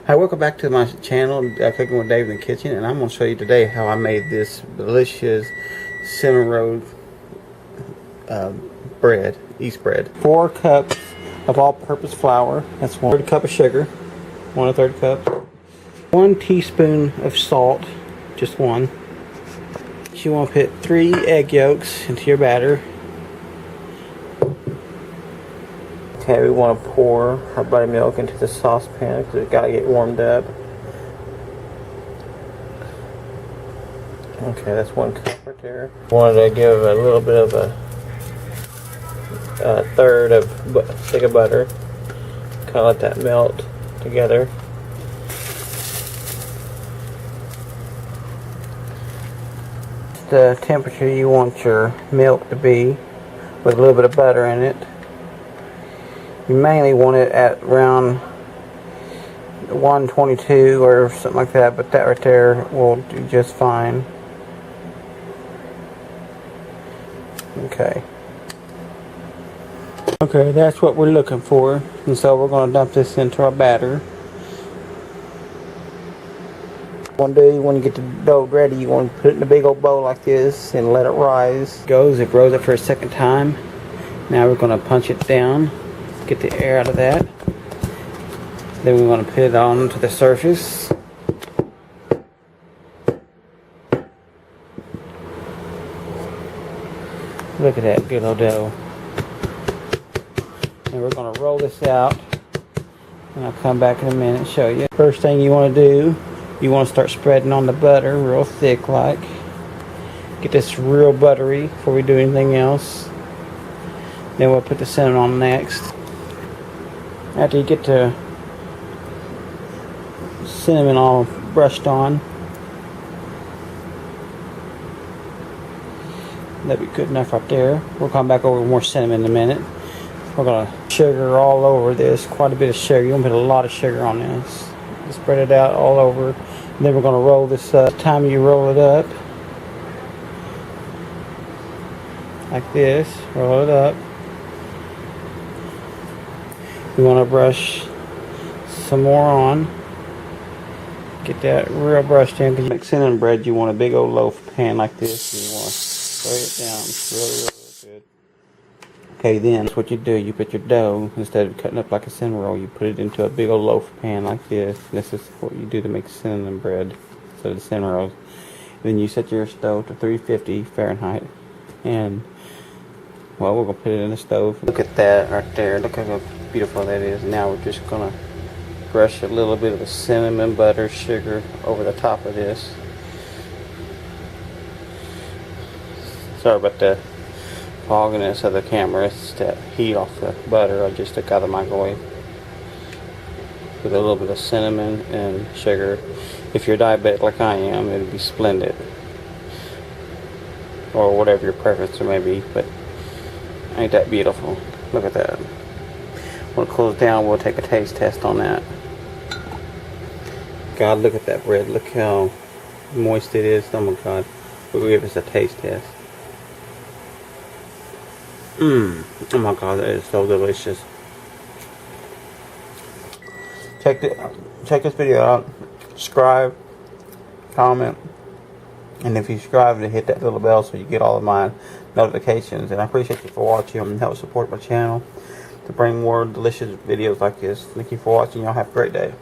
Hi, welcome back to my channel, Cooking with Dave in the Kitchen, and I'm going to show you today how I made this delicious cinnamon roll bread, yeast bread. 4 cups of all-purpose flour. That's 1/3 cup of sugar, 1/3 cup. 1 teaspoon of salt, just 1. You want to put 3 egg yolks into your batter. Okay, we want to pour our buttermilk into the saucepan because it's got to get warmed up. Okay, that's 1 cup right there. Wanted to give a little bit of a third of stick of butter. Kind of let that melt together. The temperature you want your milk to be with a little bit of butter in it. You mainly want it at around 122 or something like that, but that right there will do just fine. Okay, that's what we're looking for, and so we're going to dump this into our batter. One day when you get the dough ready, you want to put it in a big old bowl like this and let it rise. It rose up for a second time. Now we're going to punch it down, get the air out of that. Then we want to put it onto the surface. Look at that good old dough. And we're going to roll this out, and I'll come back in a minute and show you. First thing you want to do, you want to start spreading on the butter real thick like. Get this real buttery before we do anything else. Then we'll put the cinnamon on next. After you get the cinnamon all brushed on, that'd be good enough right there. We'll come back over with more cinnamon in a minute. We're gonna sugar all over this, quite a bit of sugar. You want to put a lot of sugar on this. Spread it out all over. And then we're gonna roll this up. Time you roll it up, like this, roll it up. You want to brush some more on. Get that real brushed in. Because you make cinnamon bread, you want a big old loaf pan like this. And you want to spray it down really good. Okay, then that's what you do. You put your dough, instead of cutting up like a cinnamon roll, you put it into a big old loaf pan like this. This is what you do to make cinnamon bread, so the cinnamon rolls. Then you set your stove to 350 Fahrenheit, and well, we're gonna put it in the stove. Look at that right there. Look how beautiful that is. Now we're just gonna brush a little bit of the cinnamon butter sugar over the top of this. Sorry about the fogginess of the camera. It's that heat off the butter I just took out of the microwave. With a little bit of cinnamon and sugar. If you're diabetic like I am, it would be splendid. Or whatever your preference may be, but ain't that beautiful? Look at that. When it cools down, we'll take a taste test on that. God, look at that bread. Look how moist it is. Oh my God. We'll give this a taste test. Oh my God, that is so delicious. Check this video out. Subscribe, comment, and if you subscribe, hit that little bell so you get all of my notifications. And I appreciate you for watching and help support my channel to bring more delicious videos like this. Thank you for watching. Y'all have a great day.